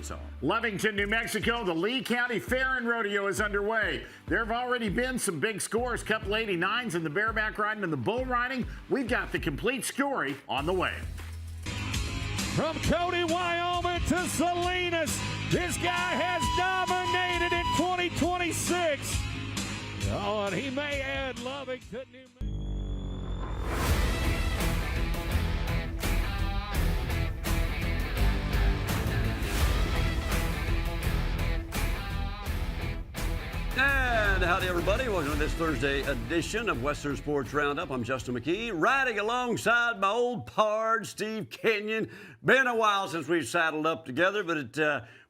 song. Lovington, New Mexico, the Lee County Fair and Rodeo is underway. There have already been some big scores, couple 89s in the bareback riding and the bull riding. We've got the complete story on the way. From Cody, Wyoming to Salinas, this guy has dominated in 2026. Oh, and he may add Lovington, New Mexico. And howdy, everybody. Welcome to this Thursday edition of Western Sports Roundup. I'm Justin McKee, riding alongside my old pard, Steve Kenyon. Been a while since we've saddled up together, but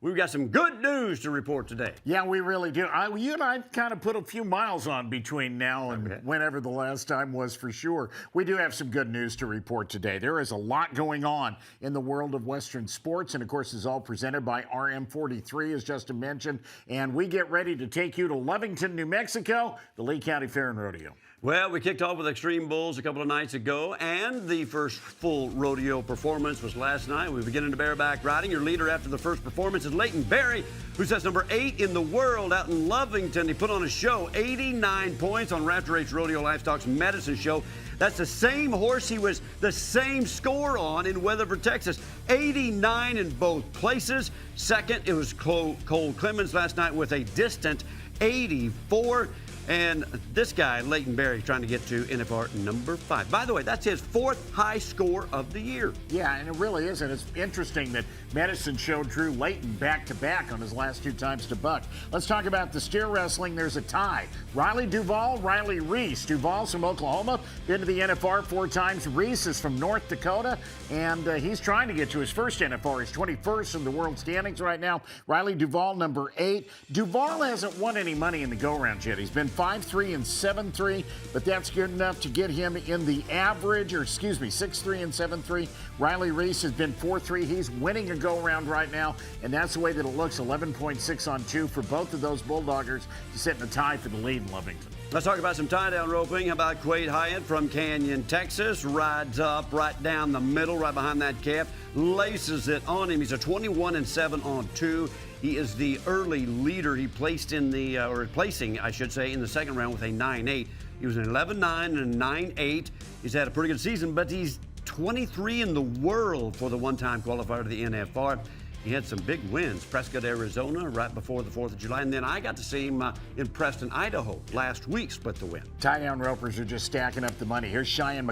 we've got some good news to report today. Yeah, we really do. You and I kind of put a few miles on between now and whenever the last time was, for sure. We do have some good news to report today. There is a lot going on in the world of Western sports, and of course, it's all presented by RM43, as Justin mentioned. And we get ready to take you to Lovington, New Mexico, the Lee County Fair and Rodeo. Well, we kicked off with Xtreme Bulls a couple of nights ago, and the first full rodeo performance was last night. We begin into bareback riding. Your leader after the first performance is Leighton Berry, who sets number 8 in the world out in Lovington. He put on a show, 89 points on Raptor H Rodeo Livestock's Medicine Show. That's the same horse he was the same score on in Weatherford, Texas. 89 in both places. Second, it was Cole Clemens last night with a distant 84. And this guy, Leighton Berry, is trying to get to NFR number 5. By the way, that's his 4th high score of the year. Yeah, and it really is. And it's interesting that Medicine Show drew Leighton back-to-back on his last 2 times to buck. Let's talk about the steer wrestling. There's a tie. Riley Duvall, Riley Reese. Duvall's from Oklahoma, been to the NFR 4 times. Reese is from North Dakota, and he's trying to get to his first NFR. He's 21st in the world standings right now. Riley Duvall, number 8. Duvall hasn't won any money in the go-round yet. He's been 5-3 and 7-3, but that's good enough to get him in the average, 6-3 and 7-3. Riley Reese has been 4-3. He's winning a go-round right now, and that's the way that it looks. 11.6 on 2 for both of those Bulldoggers to sit in a tie for the lead in Lovington. Let's talk about some tie-down roping. How about Quade Hyatt from Canyon, Texas? Rides up right down the middle, right behind that calf. Laces it on him. He's a 21 and 7 on 2. He is the early leader. He placed in the, placing, I should say, in the second round with a 9-8. He was an 11-9 and a 9-8. He's had a pretty good season, but he's 23 in the world for the one-time qualifier to the NFR. He had some big wins. Prescott, Arizona, right before the 4th of July. And then I got to see him in Preston, Idaho last week, split the win. Tie-down ropers are just stacking up the money. Here's Cheyenne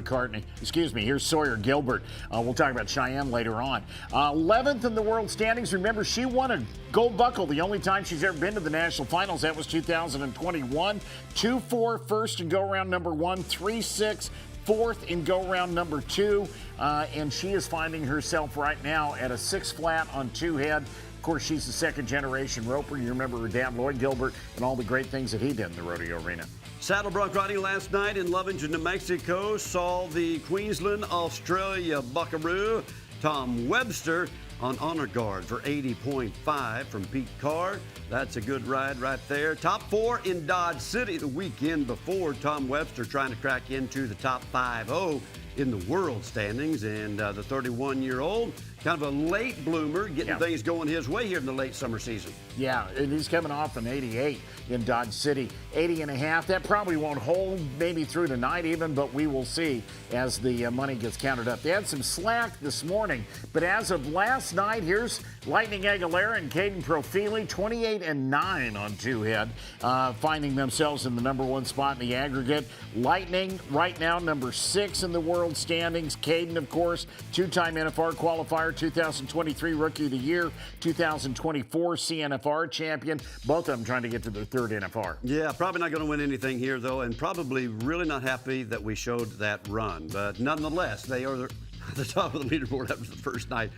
here's Sawyer Gilbert. We'll talk about Cheyenne later on. 11th in the world standings. Remember, she won a gold buckle the only time she's ever been to the national finals. That was 2021. 2-4 first in go-round number 1, 3-6 4th in go-round number 2, and she is finding herself right now at a 6 flat on 2 head. Of course, she's the second-generation roper. You remember her dad, Lloyd Gilbert, and all the great things that he did in the rodeo arena. Saddle bronc riding last night in Lovington, New Mexico saw the Queensland, Australia buckaroo, Tom Webster, on honor guard for 80.5 from Pete Carr. That's a good ride right there. Top 4 in Dodge City the weekend before. Tom Webster trying to crack into the top 5-0 in the world standings. And the 31-year-old, kind of a late bloomer, getting things going his way here in the late summer season. Yeah, and he's coming off an 88 in Dodge City. 80.5. That probably won't hold maybe through tonight even, but we will see as the money gets counted up. They had some slack this morning, but as of last night, here's Lightning Aguilera and Caden Profili, 28 and 9 on 2 head, finding themselves in the number 1 spot in the aggregate. Lightning right now number 6 in the world standings. Caden, of course, 2-time NFR qualifier, 2023 Rookie of the Year, 2024 CNFR champion. Both of them trying to get to their 3rd NFR. Yeah, probably not going to win anything here, though, and probably really not happy that we showed that run. But nonetheless, they are the top of the leaderboard after the first night.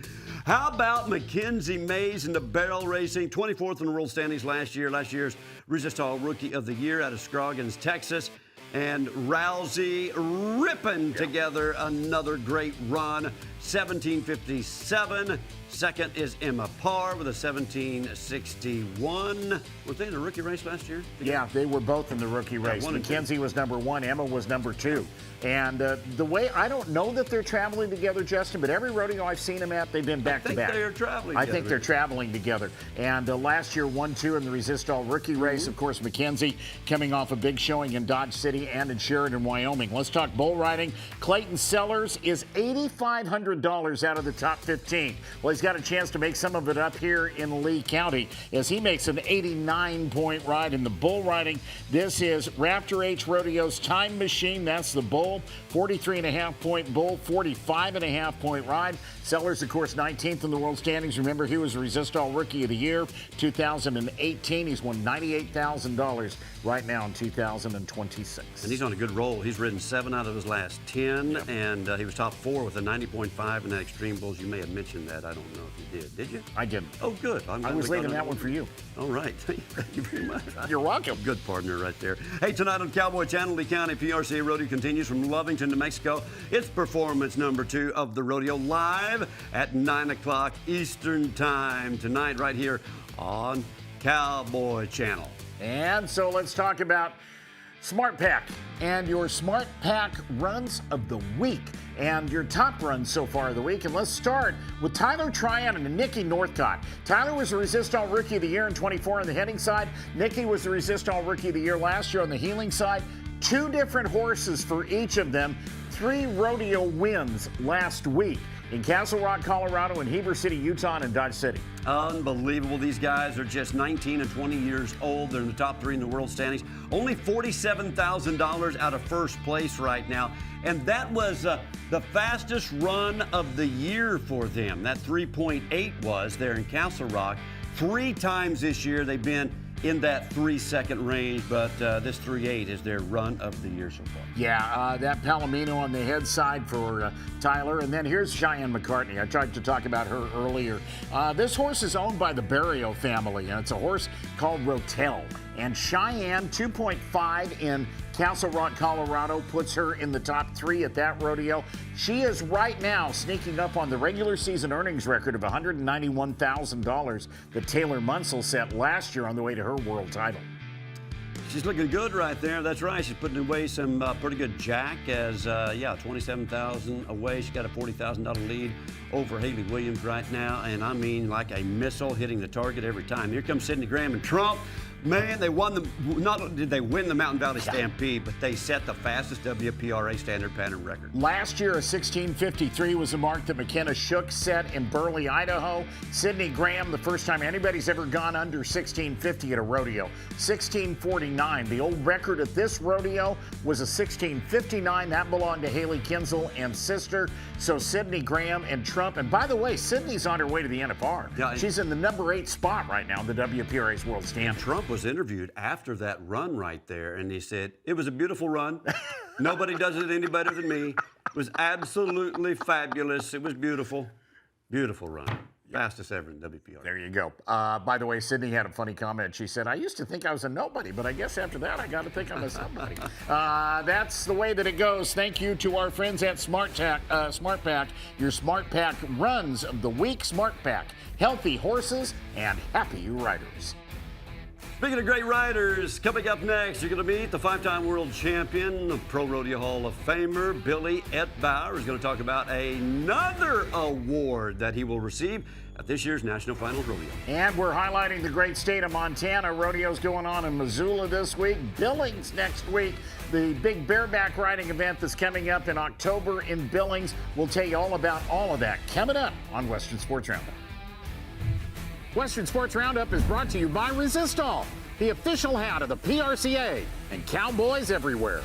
How about Mackenzie Mays in the barrel racing? 24th in the world standings last year. Last year's Resistol Rookie of the Year out of Scroggins, Texas. and Rousey ripping together another great run. 17:57. Second is Emma Parr with a 17:61. Were they in the rookie race last year? Yeah, they were both in the rookie race. Mackenzie was number 1, Emma was number 2. And the way, I don't know that they're traveling together, Justin, but every rodeo I've seen them at, they've been back-to-back. I think they're traveling I together. think they're traveling together. And last year, 1-2 in the Resistol rookie race. Of course, Mackenzie coming off a big showing in Dodge City and in Sheridan, Wyoming. Let's talk bull riding. Clayton Sellers is $8,500 out of the top 15. Well, he's got a chance to make some of it up here in Lee County as he makes an 89-point ride in the bull riding. This is Raptor H Rodeo's Time Machine. That's the bull. 43.5-point bull, 45.5-point ride. Sellers, of course, 19th in the world standings. Remember, he was a Resistol Rookie of the Year 2018. He's won $98,000 right now in 2026. And he's on a good roll. He's ridden 7 out of his last 10, and he was top 4 with a 90.5 in that Xtreme Bulls. You may have mentioned that. I don't know if you did. Did you? I didn't. Oh, good. I was leaving that one for you. All right. Thank you very much. You're welcome. Good partner right there. Hey, tonight on Cowboy Channel, Lee County PRCA Rodeo continues from Lovington, New Mexico. It's performance number 2 of the rodeo live at 9 o'clock Eastern Time tonight right here on Cowboy Channel. And so let's talk about Smart Pack and your Smart Pack runs of the week and your top runs so far of the week. And let's start with Tyler Tryon and Nikki Northcott. Tyler was the Resistol Rookie of the Year in 24 on the heading side. Nikki was the Resistol Rookie of the Year last year on the heeling side. 2 different horses for each of them. 3 rodeo wins last week in Castle Rock, Colorado, and Heber City, Utah, and Dodge City. Unbelievable. These guys are just 19 and 20 years old. They're in the top 3 in the world standings. Only $47,000 out of first place right now. And that was the fastest run of the year for them. That 3.8 was there in Castle Rock. 3 times this year they've been in that 3-second range, but this 3.8 is their run of the year so far. Yeah, that Palomino on the head side for Tyler. And then here's Cheyenne McCartney. I tried to talk about her earlier. This horse is owned by the Barrio family, and it's a horse called Rotel. And Cheyenne, 2.5 in Castle Rock, Colorado, puts her in the top 3 at that rodeo. She is right now sneaking up on the regular season earnings record of $191,000 that Taylor Munsell set last year on the way to her world title. She's looking good right there. That's right. She's putting away some pretty good jack as, 27,000 away. She's got a $40,000 lead over Haley Williams right now. And I mean, like a missile hitting the target every time. Here comes Sydney Graham and Trump. Man, they won the, not only did they win the Mountain Valley Stampede, but they set the fastest WPRA standard pattern record. Last year, a 16:53 was a mark that McKenna Shook set in Burley, Idaho. Sydney Graham, the first time anybody's ever gone under 16:50 at a rodeo. 16:49. The old record at this rodeo was a 16:59. That belonged to Haley Kinzel and sister. So Sydney Graham and Trump. And by the way, Sydney's on her way to the NFR. Yeah, she's in the number 8 spot right now in the WPRA's World Standard. Trump was interviewed after that run right there, and he said, it was a beautiful run. Nobody does it any better than me. It was absolutely fabulous. It was beautiful. Beautiful run. Fastest ever in WPR. There you go. By the way, Sydney had a funny comment. She said, I used to think I was a nobody, but I guess after that, I got to think I'm a somebody. That's the way that it goes. Thank you to our friends at Smart Pack, your Smart Pack runs of the week. Smart Pack, healthy horses and happy riders. Speaking of great riders, coming up next, you're going to meet the 5-time world champion, the Pro Rodeo Hall of Famer, Billy Etbauer, who's going to talk about another award that he will receive at this year's National Finals Rodeo. And we're highlighting the great state of Montana. Rodeo's going on in Missoula this week. Billings next week. The big bareback riding event that's coming up in October in Billings. We'll tell you all about all of that coming up on Western Sports Roundup. Western Sports Roundup is brought to you by Resistol, the official hat of the PRCA, and cowboys everywhere.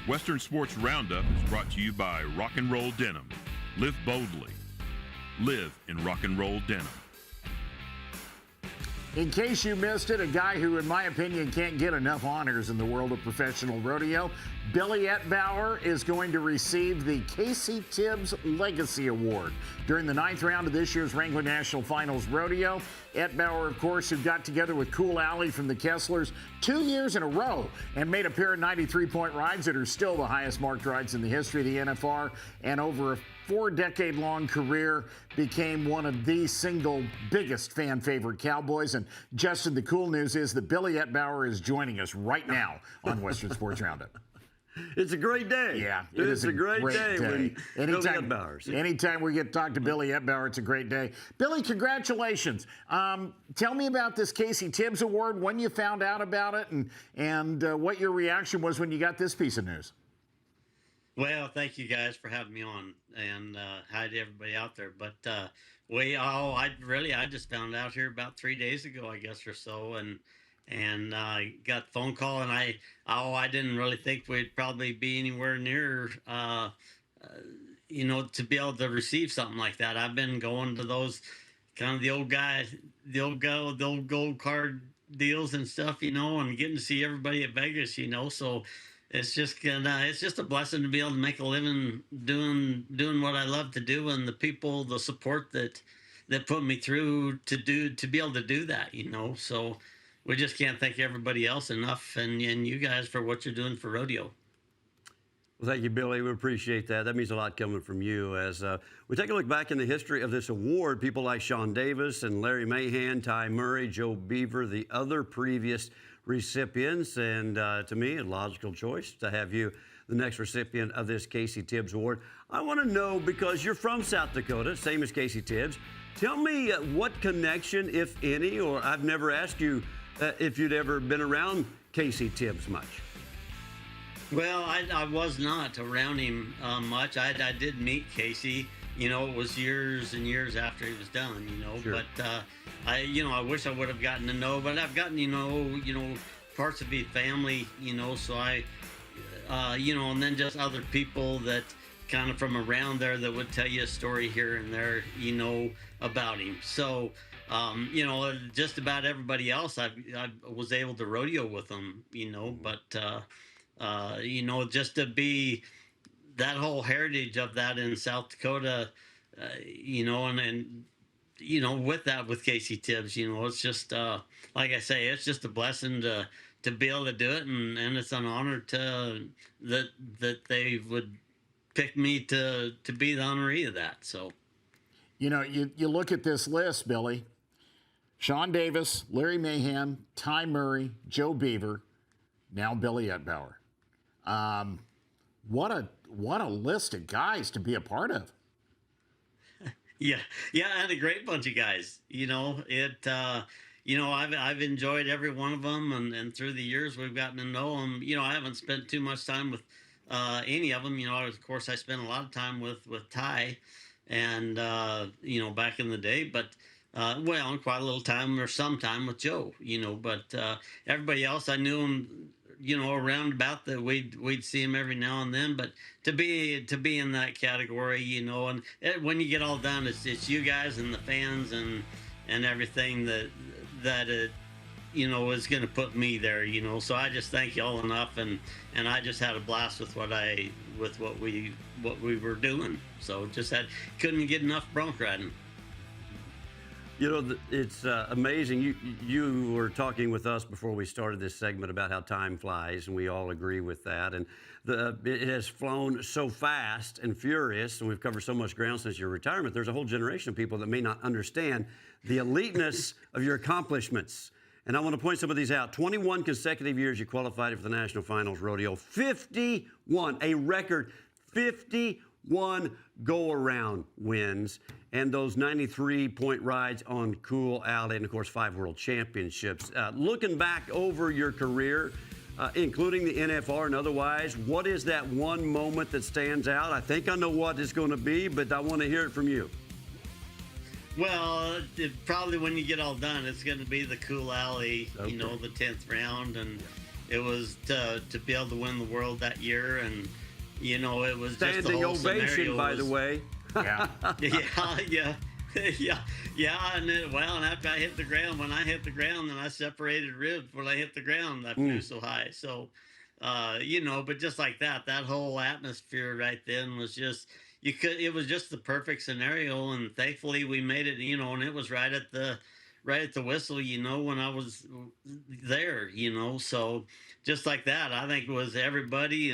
Western Sports Roundup is brought to you by Rock and Roll Denim. Live boldly. Live in rock and roll denim. In case you missed it, a guy who, in my opinion, can't get enough honors in the world of professional rodeo, Billy Etbauer is going to receive the Casey Tibbs Legacy Award during the 9th round of this year's Wrangler National Finals Rodeo. Etbauer, of course, who got together with Cool Alley from the Kesslers 2 years in a row and made a pair of 93-point rides that are still the highest marked rides in the history of the NFR, and over a 4-decade-long career became one of the single biggest fan favorite cowboys. And Justin, the cool news is that Billy Etbauer is joining us right now on Western Sports Roundup. It's a great day. Yeah, it's a great day. When anytime, Billy Etbauer. Anytime we get to talk to Billy Etbauer, it's a great day. Billy, congratulations. Tell me about this Casey Tibbs Award, when you found out about it, and what your reaction was when you got this piece of news. Well, thank you guys for having me on, and hi to everybody out there. But I just found out here about 3 days ago, I guess, or so, and I got a phone call, and I didn't really think we'd probably be anywhere near, to be able to receive something like that. I've been going to those kind of the old gold card deals and stuff, and getting to see everybody at Vegas, so. It's just a blessing to be able to make a living doing what I love to do, and the people, the support that put me through to be able to do that, So we just can't thank everybody else enough, and you guys for what you're doing for rodeo. Well, thank you, Billy. We appreciate that. That means a lot coming from you. As we take a look back in the history of this award, people like Sean Davis and Larry Mahan, Ty Murray, Joe Beaver, the other previous recipients, and to me, a logical choice to have you the next recipient of this Casey Tibbs Award. I want to know, because you're from South Dakota, same as Casey Tibbs, tell me what connection, if any, or I've never asked you if you'd ever been around Casey Tibbs much. Well, I was not around him much. I did meet Casey. It was years and years after he was done, Sure. But I wish I would have gotten to know, but I've gotten, parts of his family, so and then just other people that kind of from around there that would tell you a story here and there, about him. So, just about everybody else, I was able to rodeo with them, but, just to be that whole heritage of that in South Dakota, with Casey Tibbs, it's just, like I say, it's just a blessing to be able to do it. And it's an honor that they would pick me to be the honoree of that. So, you look at this list, Billy, Sean Davis, Larry Mahan, Ty Murray, Joe Beaver, now Billy Etbauer. What a list of guys to be a part of. Yeah, and a great bunch of guys. I've enjoyed every one of them, and through the years we've gotten to know them. I haven't spent too much time with any of them. Of course, I spent a lot of time with Ty, and back in the day, but quite a little time or some time with Joe. But everybody else I knew them. Around about that we'd see him every now and then, but to be in that category, and when you get all done, it's you guys and the fans and everything that is going to put me there, So I just thank y'all enough, and I just had a blast with what we were doing. So just couldn't get enough bronc riding. It's amazing. You were talking with us before we started this segment about how time flies, and we all agree with that. And it has flown so fast and furious, and we've covered so much ground since your retirement. There's a whole generation of people that may not understand the eliteness of your accomplishments. And I want to point some of these out. 21 consecutive years you qualified for the National Finals Rodeo. 51, a record 51 go-around wins. And those 93-point rides on Cool Alley, and, of course, 5 world championships. Looking back over your career, including the NFR and otherwise, what is that one moment that stands out? I think I know what it's going to be, but I want to hear it from you. Well, probably when you get all done, it's going to be the Cool Alley, Okay. The 10th round. And it was to be able to win the world that year, and you know, it was just the Standing whole ovation, by the way. Yeah. yeah. And and after I hit the ground, when I hit the ground, then I separated ribs when I hit the ground. I flew so high. So, you know, but just like that whole atmosphere right then was just, it was just the perfect scenario. And thankfully we made it, you know, and it was right at the whistle, you know, when I was there, you know. So just like that, I think it was everybody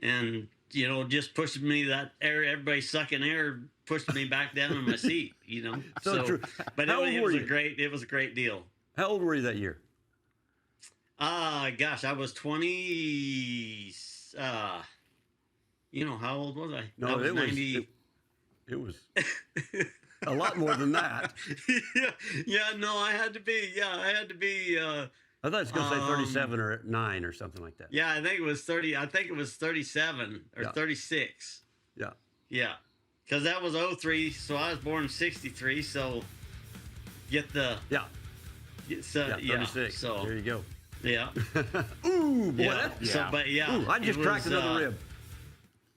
and you know, just pushing me that air, everybody sucking air, pushed me back down in my seat, you know. So true. But it was a great deal. How old were you that year? Gosh, I was 20. You know, how old was I? No, I was it was 90. it was a lot more than that. No, I had to be. I thought it was going to say 37 or 9 or something like that. Yeah, I think it was 30. I think it was 37 or 36. Yeah. Yeah, because that was 03, so I was born in 63. So get the Yeah. So, 36. So there you go. yeah. Ooh, boy. Yeah. That, So, but yeah, Ooh, I just cracked another rib.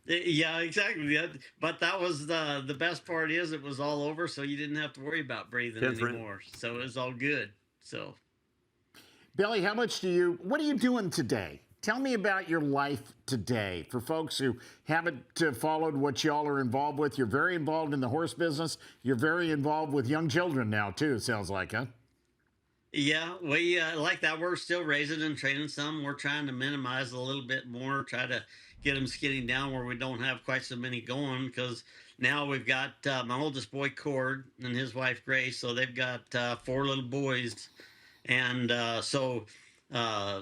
Yeah, exactly. But that was the best part is it was all over, so you didn't have to worry about breathing anymore. So it was all good. So. Billy, what are you doing today? Tell me about your life today. For folks who haven't followed what y'all are involved with, you're very involved in the horse business. You're very involved with young children now, too, it sounds like, huh? Yeah, we like that. We're still raising and training some. We're trying to minimize a little bit more, try to get them skinning down where we don't have quite so many going, because now we've got my oldest boy, Cord, and his wife, Grace. So they've got 4 little boys. And so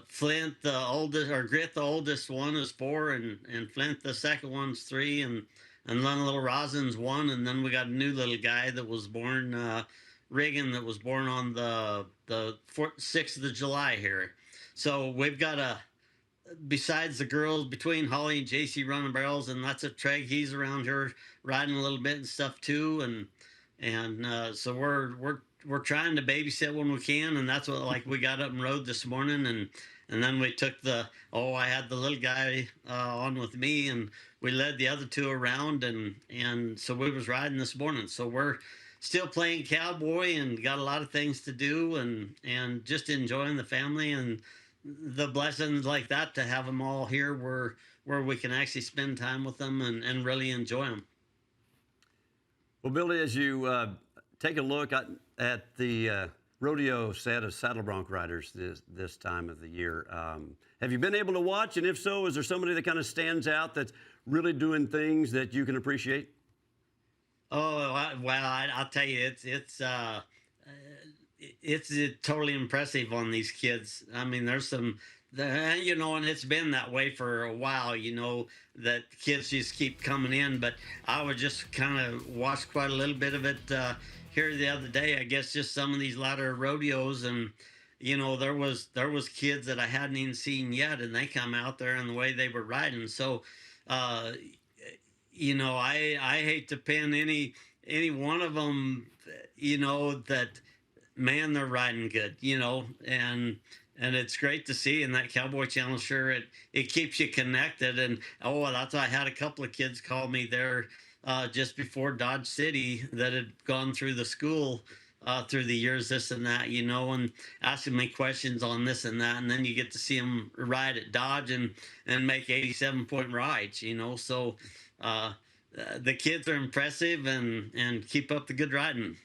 Flint, the oldest, or Grit, the oldest one, is 4, and Flint, the second one's 3, and then little Rosin's 1, and then we got a new little guy that was born, Reagan, that was born on the 6th of July here. So we've got besides the girls, between Holly and JC running barrels, and that's a Treg. He's around here riding a little bit and stuff too, and so we're trying to babysit when we can, and that's what, like, we got up and rode this morning, and then we took I had the little guy on with me, and we led the other 2 around, and so we was riding this morning. So we're still playing cowboy and got a lot of things to do, and just enjoying the family and the blessings like that, to have them all here where we can actually spend time with them and really enjoy them. Well, Billy, as you take a look at the rodeo set of saddle bronc riders this time of the year, have you been able to watch? And if so, is there somebody that kind of stands out that's really doing things that you can appreciate? Oh, I'll tell you, it's totally impressive on these kids. I mean, there's some, you know, and it's been that way for a while, you know, that kids just keep coming in. But I would just kind of watch quite a little bit of it here the other day. I guess just some of these latter rodeos, and you know, there was kids that I hadn't even seen yet, and they come out there and the way they were riding. So, you know, I hate to pin any one of them, you know, that, man, they're riding good, you know, and it's great to see. And that Cowboy Channel, sure, it keeps you connected. And that's why I had a couple of kids call me there just before Dodge City that had gone through the school through the years, this and that, you know, and asking me questions on this and that. And then you get to see them ride at Dodge and make 87-point rides, you know. So the kids are impressive, and keep up the good riding.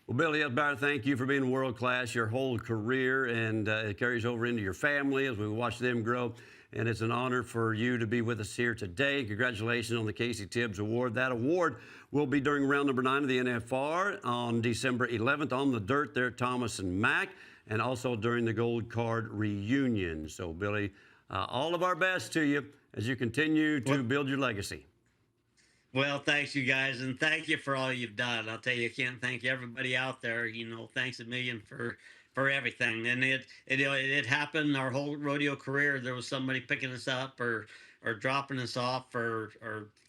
Well, Billy Etbauer, thank you for being world class your whole career, and it carries over into your family as we watch them grow. And it's an honor for you to be with us here today. Congratulations on the Casey Tibbs Award. That award will be during round number 9 of the NFR on December 11th on the dirt there at Thomas and Mack, and also during the Gold Card reunion. So, Billy, all of our best to you as you continue to build your legacy. Well, thanks, you guys, and thank you for all you've done. I'll tell you, I can't thank everybody out there. You know, thanks a million for everything. And it happened our whole rodeo career. There was somebody picking us up or dropping us off or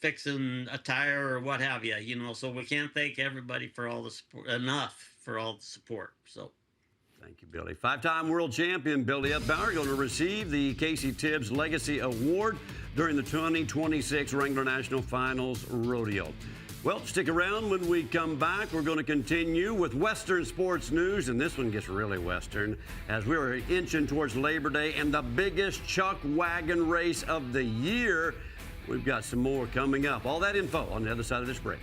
fixing a tire or what have you. You know, so we can't thank everybody for all the support enough for all the support. So. Thank you, Billy. Five-time world champion Billy Etbauer going to receive the Casey Tibbs Legacy Award during the 2026 Wrangler National Finals Rodeo. Well, stick around. When we come back, we're going to continue with Western sports news, and this one gets really Western as we're inching towards Labor Day and the biggest Chuckwagon race of the year. We've got some more coming up. All that info on the other side of this break.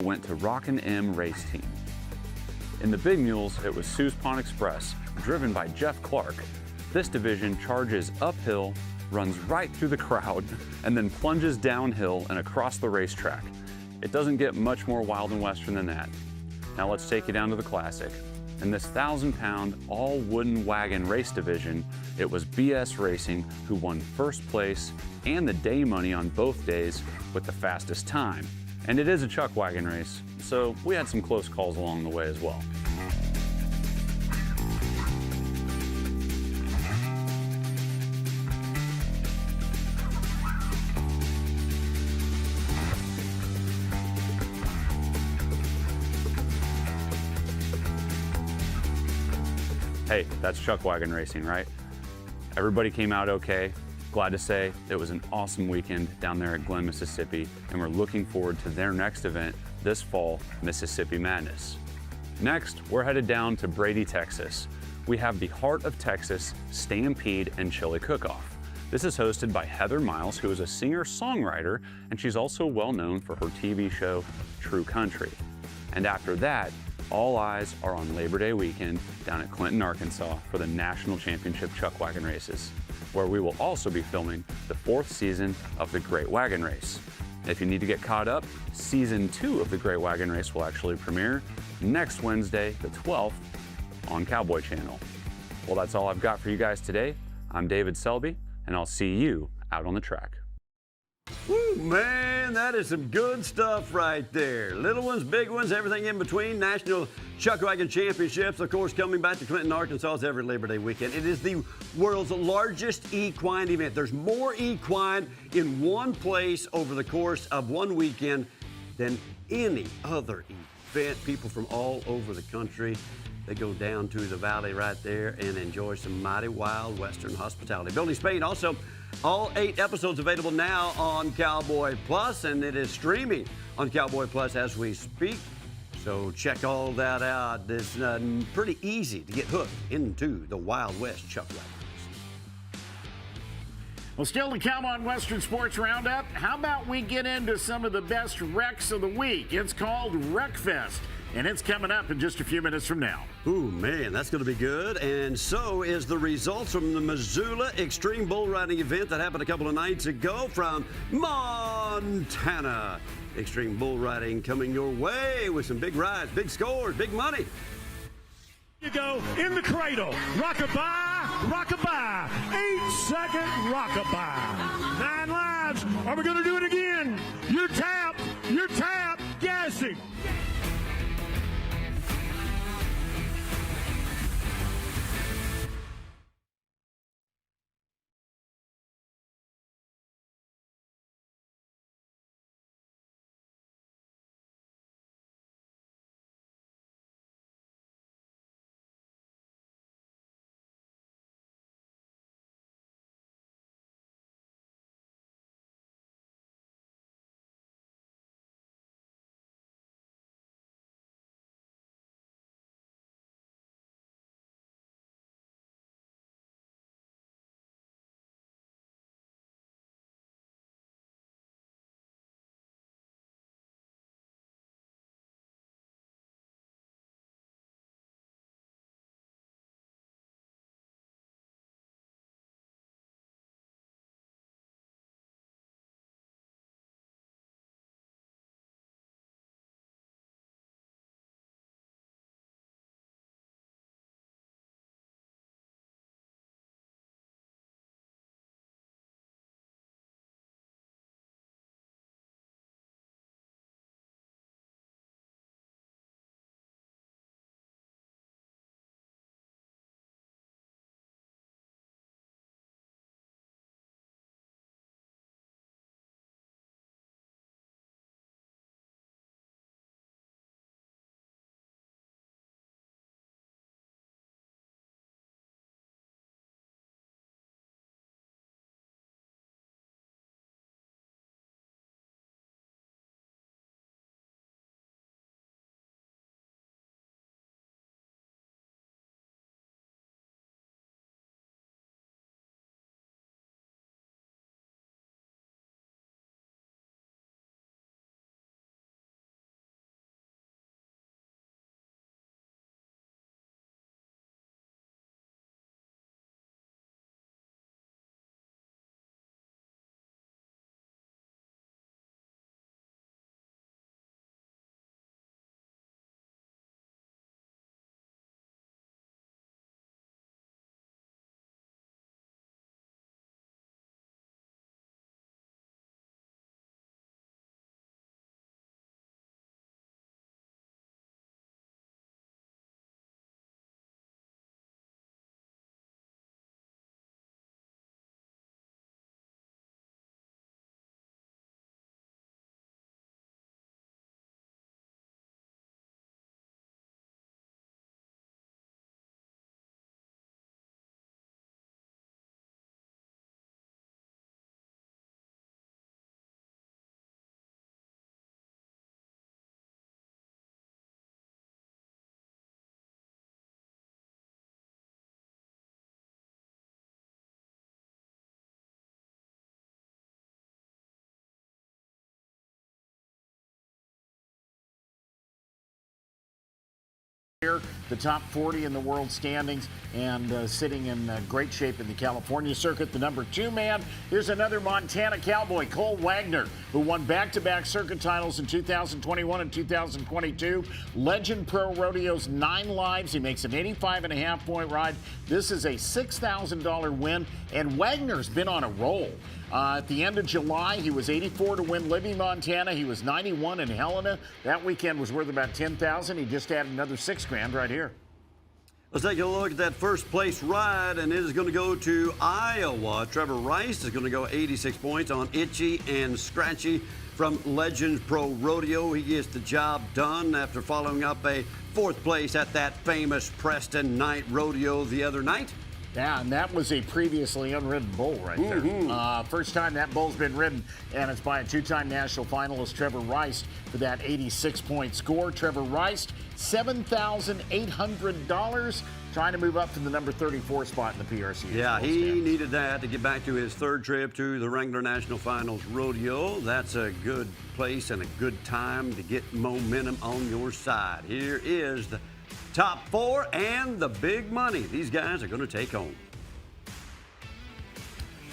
Went to Rockin' M Race Team. In the Big Mules, it was Sue's Pond Express, driven by Jeff Clark. This division charges uphill, runs right through the crowd, and then plunges downhill and across the racetrack. It doesn't get much more wild and western than that. Now let's take you down to the Classic. In this 1,000-pound all-wooden wagon race division, it was BS Racing who won first place and the day money on both days with the fastest time. And it is a Chuckwagon race, so we had some close calls along the way as well. Hey, that's Chuckwagon racing, right? Everybody came out okay. Glad to say it was an awesome weekend down there at Glen, Mississippi, and we're looking forward to their next event this fall, Mississippi Madness. Next, we're headed down to Brady, Texas. We have the Heart of Texas Stampede and Chili Cook-Off. This is hosted by Heather Miles, who is a singer-songwriter, and she's also well known for her TV show, True Country. And after that, all eyes are on Labor Day weekend down at Clinton, Arkansas for the National Championship Chuckwagon races, where we will also be filming the 4th season of the Great Wagon Race. If you need to get caught up, season 2 of the Great Wagon Race will actually premiere next Wednesday, the 12th, on Cowboy Channel. Well, that's all I've got for you guys today. I'm David Selby, and I'll see you out on the track. Woo, man, that is some good stuff right there. Little ones, big ones, everything in between. National Chuckwagon Championships, of course, coming back to Clinton, Arkansas every Labor Day weekend. It is the world's largest equine event. There's more equine in one place over the course of one weekend than any other event. People from all over the country, they go down to the valley right there and enjoy some mighty wild Western hospitality. Building Spain also. All 8 episodes available now on Cowboy Plus, and it is streaming on Cowboy Plus as we speak. So check all that out. It's pretty easy to get hooked into the Wild West Chuckwagon. Well, still to come on Western Sports Roundup, how about we get into some of the best wrecks of the week? It's called Wreckfest, and it's coming up in just a few minutes from now. Ooh, man, that's going to be good. And so is the results from the Missoula Xtreme Bull Riding event that happened a couple of nights ago from Montana. Xtreme Bull Riding coming your way with some big rides, big scores, big money. You go in the cradle. Rockabye, rockabye. 8-second rockabye. 9 lives. Are we going to do it again? You tap, gassing. the top 40 in the world standings, and sitting in great shape in the California circuit. The number 2 man, here's another Montana cowboy, Cole Wagner, who won back-to-back circuit titles in 2021 and 2022. Legend Pro Rodeo's 9 lives. He makes an 85.5-point ride. This is a $6,000 win, and Wagner's been on a roll. At the end of July, he was 84 to win Libby, Montana. He was 91 in Helena. That weekend was worth about $10,000. He just added another $6,000 right here. Let's take a look at that first place ride, and it is going to go to Iowa. Trevor Rice is going to go 86 points on Itchy and Scratchy from Legends Pro Rodeo. He gets the job done after following up a 4th place at that famous Preston Night Rodeo the other night. Yeah, and that was a previously unridden bull right there. First time that bull's been ridden, and it's by a 2-time national finalist, Trevor Rice, for that 86-point score. Trevor Rice, $7,800, trying to move up to the number 34 spot in the PRC. Yeah, he needed that to get back to his 3rd trip to the Wrangler National Finals Rodeo. That's a good place and a good time to get momentum on your side. Here is the top 4 and the big money these guys are going to take home.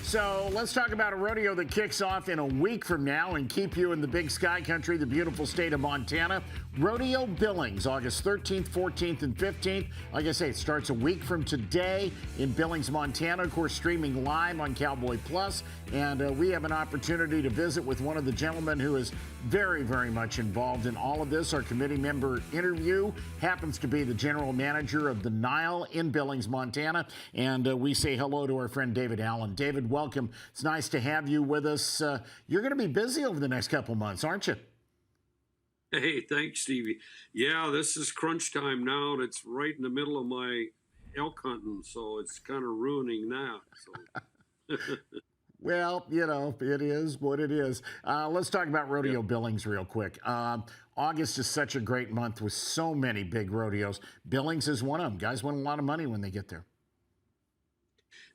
So let's talk about a rodeo that kicks off in a week from now and keep you in the big sky country, the beautiful state of Montana. Rodeo Billings, August 13th, 14th, and 15th. Like I say, it starts a week from today in Billings, Montana. Of course, streaming live on Cowboy Plus. And we have an opportunity to visit with one of the gentlemen who is very, very much involved in all of this. Our committee member interview happens to be the general manager of the Nile in Billings, Montana. And we say hello to our friend David Allen. David, welcome. It's nice to have you with us. You're going to be busy over the next couple months, aren't you? Hey, thanks, Stevie. Yeah, this is crunch time now, and it's right in the middle of my elk hunting, so it's kind of ruining that. So. Well, you know, it is what it is. Let's talk about Rodeo Billings real quick. August is such a great month with so many big rodeos. Billings is one of them. Guys win a lot of money when they get there.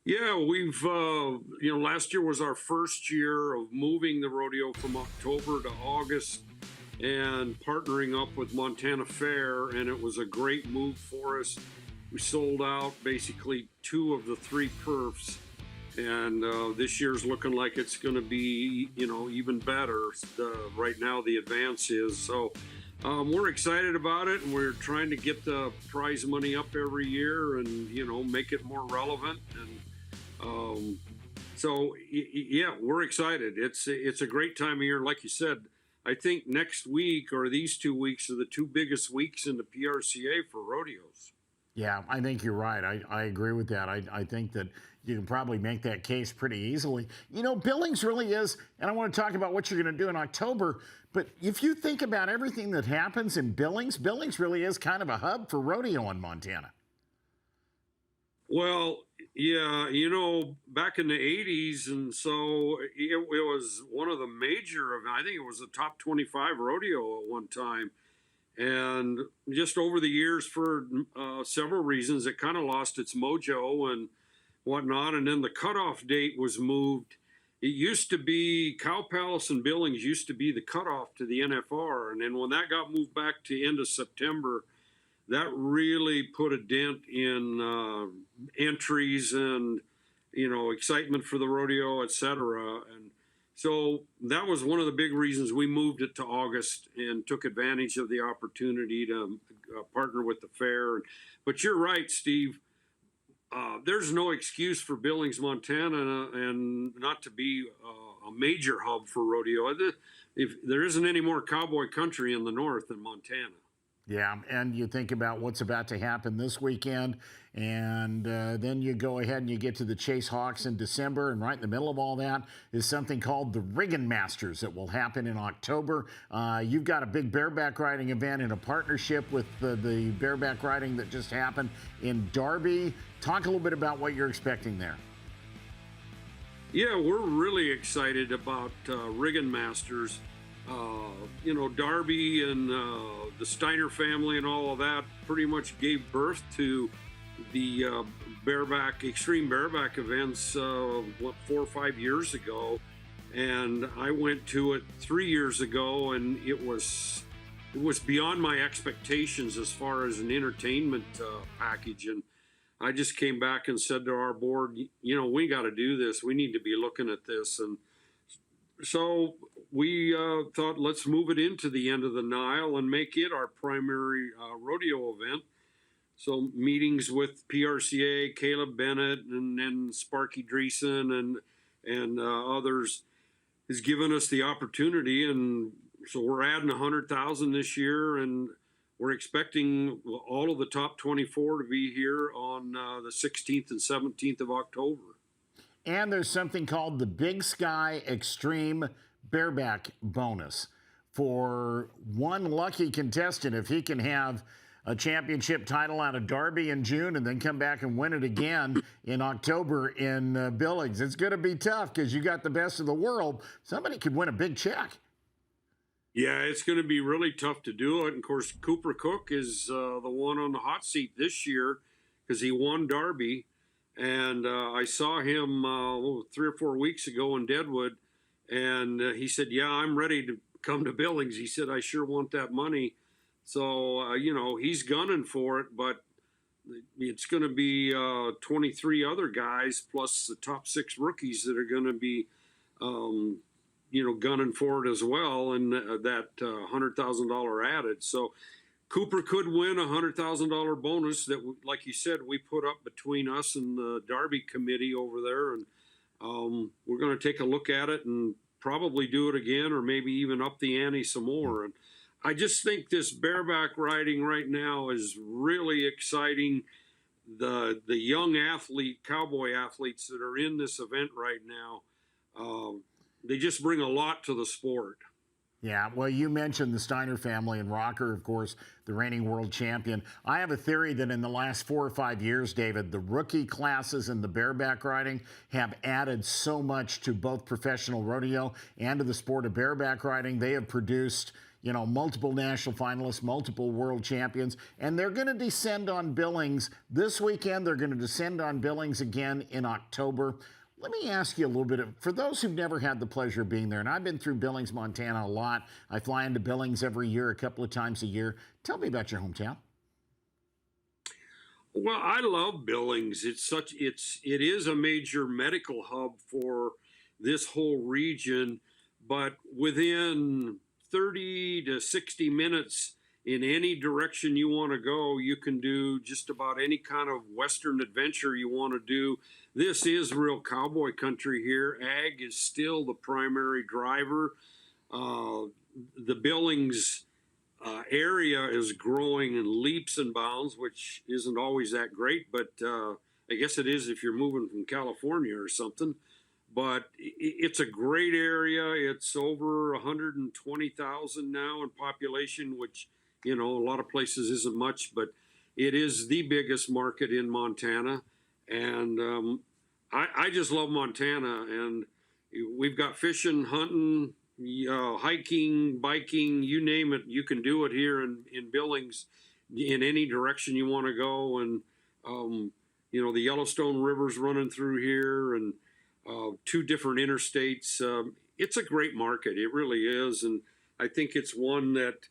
Yeah, we've, last year was our first year of moving the rodeo from October to August and partnering up with Montana Fair, and it was a great move for us. We sold out basically 2 of the 3 perfs, and this year's looking like it's going to be, even better. Right now, the advance is. So we're excited about it, and we're trying to get the prize money up every year and, make it more relevant. And yeah, we're excited. It's a great time of year. Like you said, I think next week or these 2 weeks are the 2 biggest weeks in the PRCA for rodeos. Yeah, I think you're right. I agree with that. I think that you can probably make that case pretty easily. Billings really is, and I want to talk about what you're going to do in October, but if you think about everything that happens in Billings, Billings really is kind of a hub for rodeo in Montana. Well, yeah, back in the 80s, and so it was one of the major events. I think it was the top 25 rodeo at one time. And just over the years, for several reasons, it kind of lost its mojo and whatnot. And then the cutoff date was moved. It used to be Cow Palace and Billings used to be the cutoff to the NFR. And then when that got moved back to end of September, that really put a dent in entries and, excitement for the rodeo, et cetera. And so that was one of the big reasons we moved it to August and took advantage of the opportunity to partner with the fair. But you're right, Steve. There's no excuse for Billings, Montana, and not to be a major hub for rodeo. If there isn't any more cowboy country in the north than Montana. Yeah, and you think about what's about to happen this weekend, and then you go ahead and you get to the Chase Hawks in December, and right in the middle of all that is something called the Riggin Masters that will happen in October. You've got a big bareback riding event in a partnership with the bareback riding that just happened in Darby. Talk a little bit about what you're expecting there. Yeah, we're really excited about Riggin Masters. Darby and the Steiner family and all of that pretty much gave birth to the Xtreme Bareback events 4 or 5 years ago. And I went to it 3 years ago, and it was was beyond my expectations as far as an entertainment package. And I just came back and said to our board, we got to do this. We need to be looking at this. And so we thought, let's move it into the end of the Nile and make it our primary rodeo event. So meetings with PRCA, Caleb Bennett, and then Sparky Dreesen and others has given us the opportunity. And so we're adding 100,000 this year, and we're expecting all of the top 24 to be here on the 16th and 17th of October. And there's something called the Big Sky Xtreme Bareback Bonus for one lucky contestant. If he can have a championship title out of Darby in June and then come back and win it again in October in Billings, it's going to be tough because you got the best of the world. Somebody could win a big check. Yeah, it's going to be really tough to do it. And of course, Cooper Cook is the one on the hot seat this year because he won Darby. And I saw him 3 or 4 weeks ago in Deadwood, and he said, yeah, I'm ready to come to Billings. He said, I sure want that money. So, he's gunning for it, but it's going to be 23 other guys plus the top 6 rookies that are going to be gunning for it as well, and that $100,000 added. So Cooper could win a $100,000 bonus that, like you said, we put up between us and the Darby committee over there, and we're going to take a look at it and probably do it again, or maybe even up the ante some more. And I just think this bareback riding right now is really exciting. The young cowboy athletes that are in this event right now, they just bring a lot to the sport. Yeah, well, you mentioned the Steiner family and Rocker, of course, the reigning world champion. I have a theory that in the last 4 or 5 years, David, the rookie classes in the bareback riding have added so much to both professional rodeo and to the sport of bareback riding. They have produced, multiple national finalists, multiple world champions, and they're going to descend on Billings this weekend. They're going to descend on Billings again in October. Let me ask you a little bit, for those who've never had the pleasure of being there, and I've been through Billings, Montana a lot. I fly into Billings every year, a couple of times a year. Tell me about your hometown. Well, I love Billings. It is a major medical hub for this whole region, but within 30 to 60 minutes in any direction you want to go, you can do just about any kind of Western adventure you want to do. This is real cowboy country here. Ag is still the primary driver. The Billings area is growing in leaps and bounds, which isn't always that great, but I guess it is if you're moving from California or something. But it's a great area. It's over 120,000 now in population, which, a lot of places isn't much, but it is the biggest market in Montana. And I just love Montana. And we've got fishing, hunting, hiking, biking, you name it. You can do it here in Billings in any direction you want to go. And, the Yellowstone River's running through here, and 2 different interstates. It's a great market. It really is. And I think it's one that,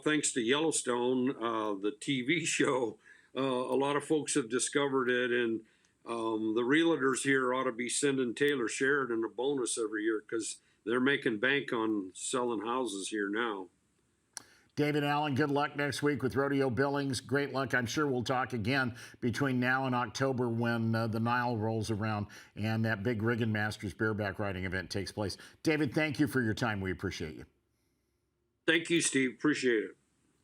thanks to Yellowstone, the TV show, a lot of folks have discovered it. And the realtors here ought to be sending Taylor Sheridan a bonus every year because they're making bank on selling houses here now. David Allen, good luck next week with Rodeo Billings. Great luck. I'm sure we'll talk again between now and October when the Nile rolls around and that big Riggin Masters bareback riding event takes place. David, thank you for your time. We appreciate you. Thank you, Steve. Appreciate it.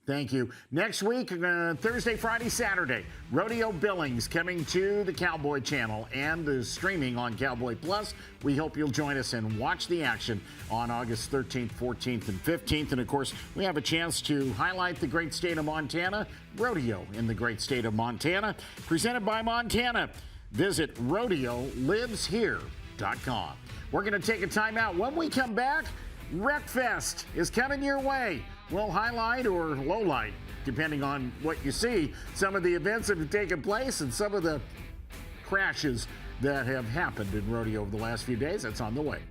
Thank you. Next week, Thursday, Friday, Saturday, Rodeo Billings coming to the Cowboy Channel and is streaming on Cowboy Plus. We hope you'll join us and watch the action on August 13th, 14th, and 15th. And, of course, we have a chance to highlight the great state of Montana, rodeo in the great state of Montana, presented by Montana. Visit RodeoLivesHere.com. We're going to take a timeout. When we come back, Wreckfest is coming your way. We'll highlight or lowlight, depending on what you see, some of the events that have taken place and some of the crashes that have happened in rodeo over the last few days. That's on the way.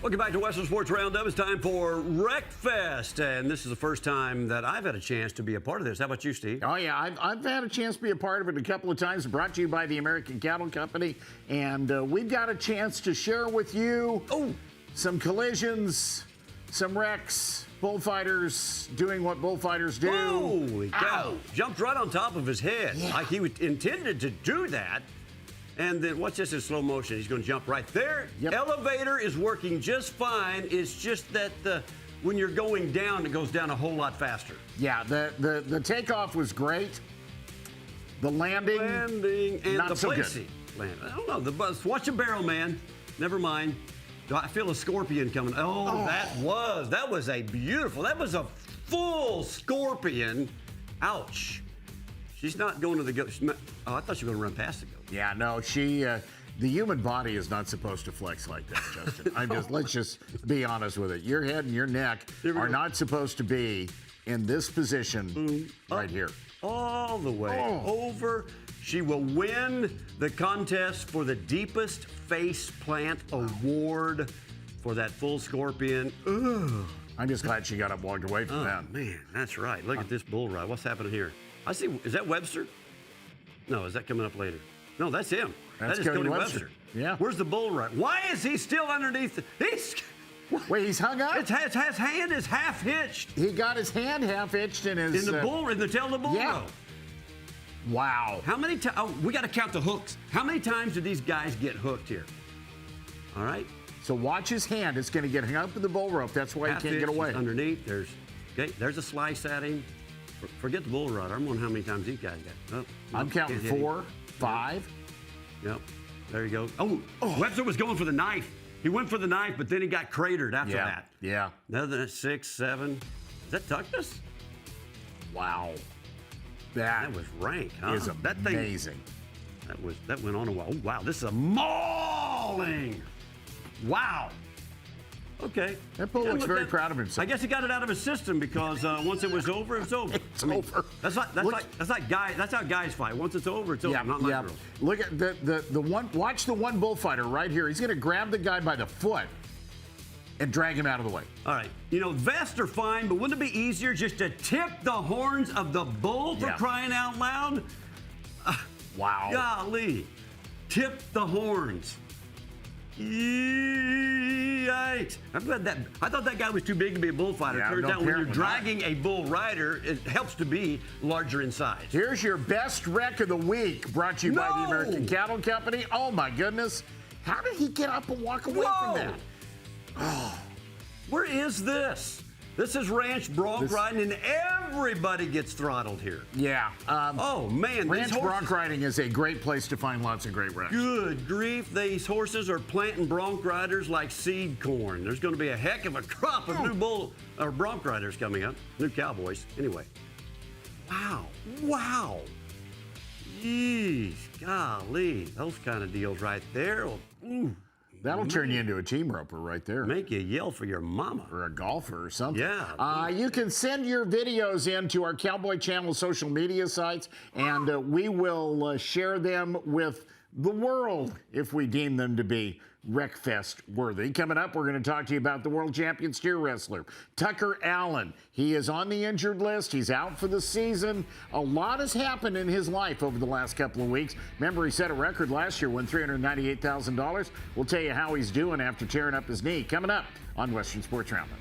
Welcome back to Western Sports Roundup. It's time for Wreckfest, and this is the first time that I've had a chance to be a part of this. How about you, Steve? Oh, yeah, I've had a chance to be a part of it a couple of times. Brought to you by the American Cattle Company, and we've got a chance to share with you some collisions, some wrecks, bullfighters doing what bullfighters do. Holy cow. Jumped right on top of his head, like he intended to do that. And then watch this in slow motion. He's going to jump right there. Yep. Elevator is working just fine. It's just that when you're going down, it goes down a whole lot faster. Yeah, the takeoff was great. The landing And not the so placing. I don't know. The bus. Watch the barrel, man. Never mind. I feel a scorpion coming. That was a beautiful. That was a full scorpion. Ouch. She's not going to the goat. I thought she was going to run past the goat. Yeah, no, the human body is not supposed to flex like that, Justin. Let's just be honest with it. Your head and your neck are not supposed to be in this position right here. All the way over. She will win the contest for the deepest face plant award for that full scorpion. Ugh. I'm just glad she got up and walked away from that. Man, that's right. Look at this bull ride. What's happening here? I see. Is that Webster? No, is that coming up later? No, that's him. That's that is Cody Webster. Yeah. Where's the bull ride? Why is he still underneath? Wait, he's hung up? His hand is half hitched. He got his hand half hitched in his... In the tail of the bull rope. Wow. How many times? Oh, we got to count the hooks. How many times do these guys get hooked here? All right. So watch his hand. It's going to get hung up in the bull rope. That's why he can't get away. Underneath, there's a slice at him. Forget the bull rider. I'm wondering how many times these guys got. I'm counting 4, 5. Yep. There you go. Oh, Webster was going for the knife. He went for the knife, but then he got cratered after that. Yeah. Another than 6, 7. Is that Tuckness? Wow. That was rank, huh? Is amazing. That went on a while. Oh, wow. This is a mauling. Wow. Okay. That bull looks very proud of himself. I guess he got it out of his system because once it was over, it's over. It's over. That's how guys fight. Once it's over, it's over. Not like girls. Look at the one. Watch the one bullfighter right here. He's going to grab the guy by the foot and drag him out of the way. All right. Vests are fine, but wouldn't it be easier just to tip the horns of the bull for crying out loud? Wow. Golly. Tip the horns. Yikes. I thought that guy was too big to be a bullfighter. Yeah, Turns out when you're dragging a bull rider, it helps to be larger in size. Here's your best wreck of the week, brought to you by the American Cattle Company. Oh, my goodness. How did he get up and walk away from that? Oh, where is this? This is ranch bronc riding, and everybody gets throttled here. Yeah. Oh, man. Ranch bronc riding is a great place to find lots of great wrecks. Good grief. These horses are planting bronc riders like seed corn. There's going to be a heck of a crop of new bronc riders coming up. New cowboys. Anyway. Wow. Jeez. Golly. Those kind of deals right there. Ooh. That'll turn you into a team roper right there. Make you yell for your mama. Or a golfer or something. Yeah. You can send your videos in to our Cowboy Channel social media sites, and we will share them with the world if we deem them to be Wreckfest worthy. Coming up, we're going to talk to you about the world champion steer wrestler, Tucker Allen. He is on the injured list. He's out for the season. A lot has happened in his life over the last couple of weeks. Remember, he set a record last year, won $398,000. We'll tell you how he's doing after tearing up his knee. Coming up on Western Sports Roundup.